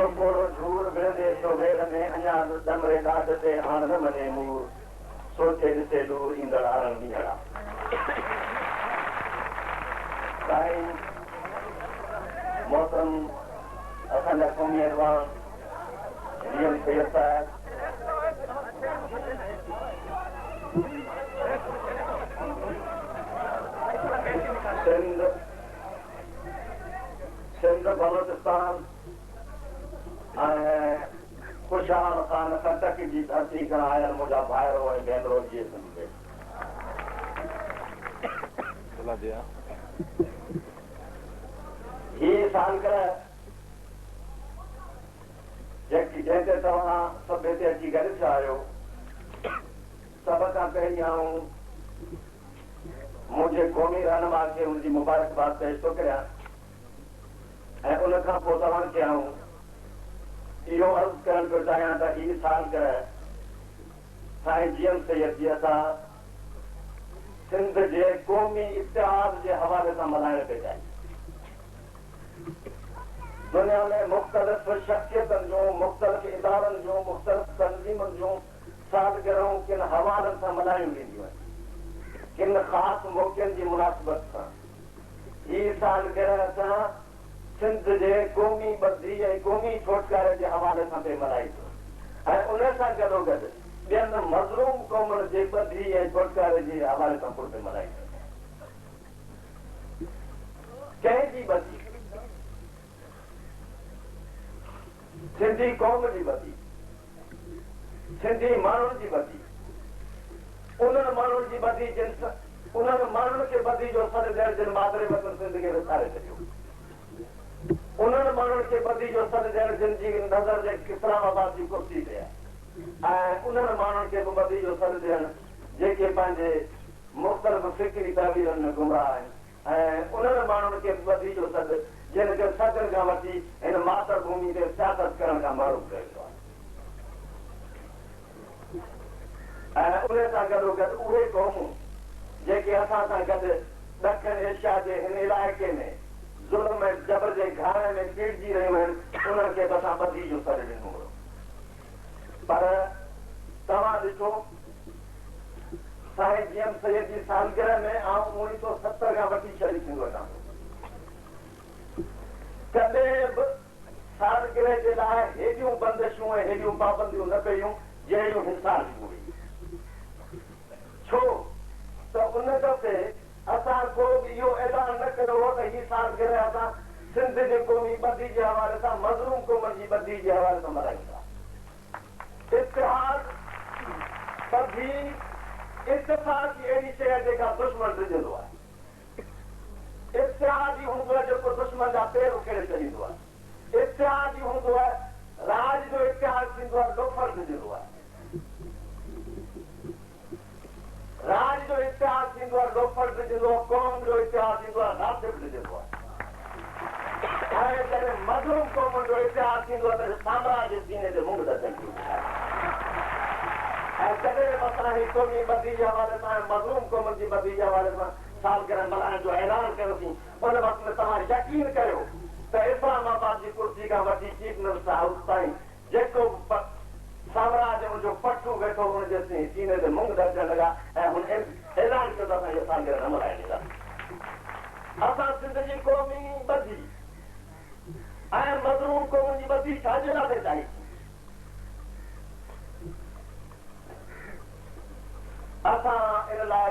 इहो कोड़ो झूर विढ़ंदे थो वेड़ में अञा डमरे ॾाढ ते हाण न वञे मूर सोचे ॾिसे दूर ईंदड़ आरन ॾींहड़ा साईं मोहतरम असांजा क़ौमी अॻवान वीएम सैयद साहिब सिंध बलोचिस्तान ऐं खुशहाल ख़ान कंटक जी धरती खां आयल मुंहिंजा भाइरो ऐं भेनरो जी हीअ सालगिरह जंहिंते तव्हां सभु हिते अची गॾु थिया आहियो सभ खां पहिरीं आऊं मुंहिंजे क़ौमी रहनुमा खे हुनजी मुबारकबाद पेश थो करियां ऐं उन खां पोइ तव्हांखे आऊं इहो अर्ज़ु करणु पियो चाहियां त हीअ सालगिरह साईं जीएम सैयद जी असां सिंध जे क़ौमी इतिहाद जे हवाले सां मल्हाइण पिया चाहियूं दुनिया में मुख़्तलिफ़ शख़्सियतनि जूं मुख़्तलिफ़ इदारनि जूं मुख़्तलिफ़ तंज़ीमुनि जूं सालगिरहूं किन हवालनि सां मल्हायूं वेंदियूं आहिनि किन ख़ासि मौक़नि जी मुनासिबत सां हीअ सालगिरह असां सिंध जे क़ौमी बदली ऐं क़ौमी छोटकारे जे हवाले सां पिया मल्हाईंदो ऐं उन सां गॾोगॾु ॿियनि मज़लूम क़ौमुनि जे बदली ऐं छोटकारे जे हवाले सां पिया मल्हाईंदो कंहिंजी बदली सिंधी क़ौम जी बदी सिंधी माण्हुनि जी बदी उन्हनि माण्हुनि जी बदी उन्हनि माण्हुनि खे बदी जो सॾु ॾियण जिन मादरे वतन सिंध खे विसारे छॾियो उन्हनि माण्हुनि खे बदी जो सॾु ॾियण जिन जी नज़र जे इस्लामाबाद जी कुर्सी ते आहे ऐं उन्हनि माण्हुनि खे बि बदी जो सॾु ॾियण जेके पंहिंजे मुख़्तलिफ़ फिक्री तहवीरनि में गुमराह आहिनि ऐं उन्हनि माण्हुनि खे बदी जो सॾु जिन खे सदियुनि खां वठी हिन मातर भूमि ते सियासत करण खां महरूम कयो आहे ऐं उन सां गॾोगॾु उहे क़ौमूं जेके असां सां गॾु ॾखिण एशिया जे हिन इलाइक़े में ज़ुल्म ऐं जबर जे घारे में पीड़जी रहियूं आहिनि उन्हनि खे बि असां बदी जो सॾु ॾिनो हुयो पर तव्हां ॾिठो साईं जीएम सैयद जी सालगिरह में आउं 1970 खां वठी शरीक थींदो अचां कॾहिं बि सालगिरह जे लाइ हेॾियूं बंदिशूं ऐं हेॾियूं पाबंदियूं न कयूं जहिड़ियूं हिसार जूं हुई छो त उन दफ़े असां को बि इहो ऐलान न कयो हो त हीअ सालगिरह असां सिंध जे क़ौमी बदी जे हवाले सां मज़लूम क़ौमनि जी बदी जे हवाले सां मल्हायूं इतिहाद बदी इत्तिफ़ाक़ अहिड़ी शइ आहे जेका दुश्मन ॾिजंदो आहे इतिहाद ई हूंदो आहे जेको दुश्मन जा पेर उखेड़े छॾींदो आहे इतिहाद ई हूंदो आहे राज जो इतिहाद थींदो आहे लोफर ॾिजंदो आहे राज जो इतिहाद थींदो आहे लोफर ॾिजंदो आहे क़ौम जो इतिहाद थींदो आहे राशिब ॾिजंदो आहे ऐं जॾहिं मज़लूम क़ौमुनि जो इतिहाद थींदो आहे त साम्राज्य जे सीने ते मुंग ॾसंदी ऐं कॾहिं बि असां ही क़ौमी बदी जे हवाले सां मज़लूम क़ौमुनि जी बदी जे हवाले सां सालगिरह मल्हाइण जो ऐलान कयोसीं उन वक़्त में तव्हां यकीन कयो त इस्लामाबाद जी कुर्सी खां वठी चीफ मिनिस्टर हाउस ताईं जेको साम्राज्य जो पठू वेठो हुनजे सीने ते मुंग ॾसण लॻा ऐं हुन ऐलान कयो त असां इहा सालगिरह न मल्हाए ॾींदासीं असां सिंध जी क़ौमी बदी ऐं मज़लूम क़ौमुनि जी बदी छाजे लाइ चाहियूं असां इन लाइ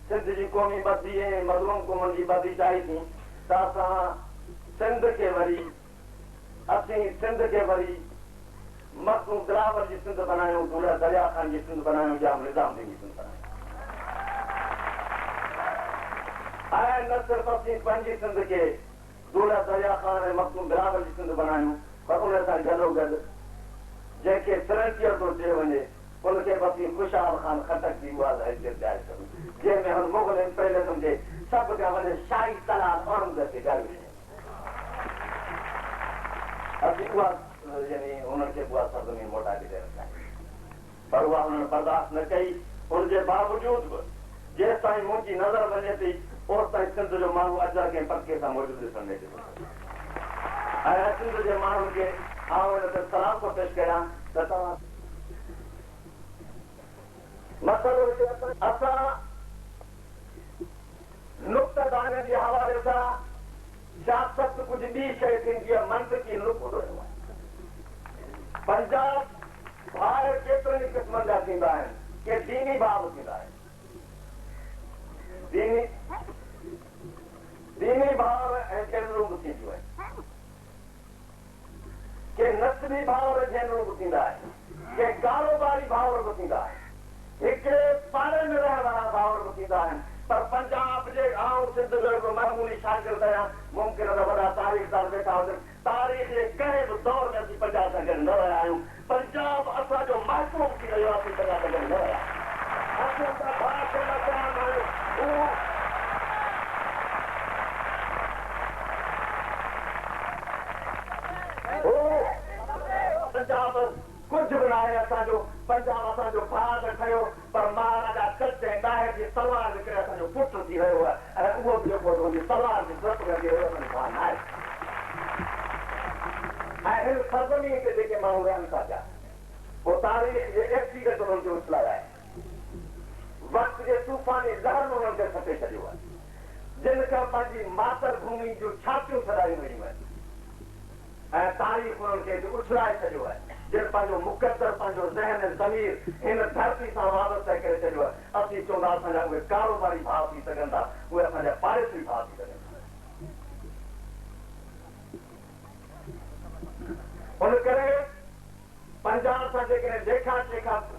सिंध जी क़ौमी बदी ऐं मज़लूम क़ौमुनि जी बदी चाहियूं त असां सिंध खे वरी मखदूम दिलावर जी सिंध बनायूं दूल्हा दरिया खान जी सिंध बनायूं या निज़ामुद्दीन जी सिंध बनायूं ऐं न सिर्फ़ु असीं पंहिंजी सिंध खे दूल्हा दरिया खान ऐं मखदूम दिलावर जी सिंध बनायूं पर उन सां गॾोगॾु जंहिंखे सिरंटियर थो चयो वञे उनखे बि खुशहाल ख़ान खटक जी उहा हैसियत ॾियारे सघूं जंहिंमें हुन मुग़ल इम्पेरियलिज़म जे सभ खां वॾे शाही तलाब औरंगज़ेब खे ॻाल्हि असीं उहा यानी उन्हनि खे उहा सरज़मीन मोटाए ॾियणु चाहियूं पर उहा उन्हनि बर्दाश्त न कई उनजे बावजूद बि जेसि ताईं मुंहिंजी नज़र वञे थी ओसि ताईं सिंध जो माण्हू अजर कंहिं पके सां मौजूदु ॾिसण में ॾिसो सिंध जे माण्हुनि खे हिन ते सलाम थो पेश कयां त तव्हां मसइलो असां नुक़्तदाने जे हवाले सां सियासत कुझु ॿी शइ थींदी आहे मंतिकी नुक़्तो पंजाब भाउ केतिरनि ई क़िस्मनि जा थींदा आहिनि के दीनी भाउ थींदा आहिनि दीनी भाउ ऐं जनरूं बि थींदियूं आहिनि के नस्ली भाउर जनरूं बि थींदा आहिनि के कारोबारी भाउर बि थींदा आहिनि हिकिड़े पाड़े में रहण वारा भाउर बि थींदा आहिनि पर पंजाब जे आऊं सिंध जो हिकिड़ो मामूली शागिर्द आहियां मुमकिन आहे वॾा तारीख़दार वेठा हुजनि तारीख़ जे कंहिं बि दौर में असीं पंजाब सां गॾु न रहिया आहियूं पंजाब असांजो महसूस थी रहियो आहे असीं पंजाब सां गॾु न रहिया असीं त भाउ खे न चवंदा आहियूं पंजाब कुझु बि न आहे असांजो पंजाब असांजो भाउ ठहियो पर महाराजा कच्छ ऐं ॾाहे जी तलवार विकिणे असांजो पुटु थी रहियो आहे ऐं उहो बि जेको तलवार जी ज़रूरत लॻी रहियो असांजो भाउ न आहे ऐं हिन सरज़मीन ते जेके माण्हू रहनि था पिया पोइ तारीख़ जे एक्सीडेंट उन्हनि खे उछलाया आहे वक़्त जे तूफ़ानी लहर उन्हनि खे खपे छॾियो आहे जिन खां पंहिंजी मातर भूमि जूं छातियूं छॾायूं वयूं आहिनि ऐं तारीख़ उन्हनि खे उछलाए छॾियो आहे जिन पंहिंजो मुक़दर पंहिंजो ज़हन ज़मीर हिन धरती सां वाबस्तो करे छॾियो आहे असीं चवंदा असांजा उहे कारोबारी भाउ थी सघनि था उहे असांजा पाड़ेसी भाउ थी सघनि था उन करे पंजाब सां जेकॾहिं लेखा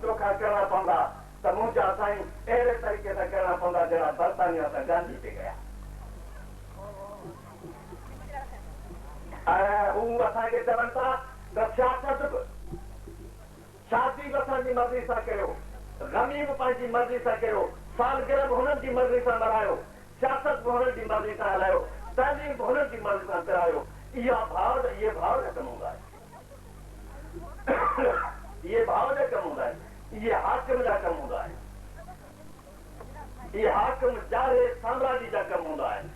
चोखा करणा पवंदा त मुंहिंजा साईं अहिड़े तरीक़े सां करणा पवंदा जहिड़ा बरतानिया सां गांधी ते कया ऐं हू असांखे चवनि था त सियासत शादी बि असांजी मर्ज़ी सां कयो ग़मी बि पंहिंजी मर्ज़ी सां कयो सालगिरह बि हुननि जी मर्ज़ी सां मल्हायो सियासत बि हुननि जी मर्ज़ी सां हलायो तइलीम बि हुननि जी मर्ज़ी सां करायो इहे भाउ जा कम हूंदा आहिनि इहे भाउ जा कम हूंदा आहिनि इहे हाकिम जा कम हूंदा आहिनि इहे हाकिम जारे साम्राजी जा कम हूंदा आहिनि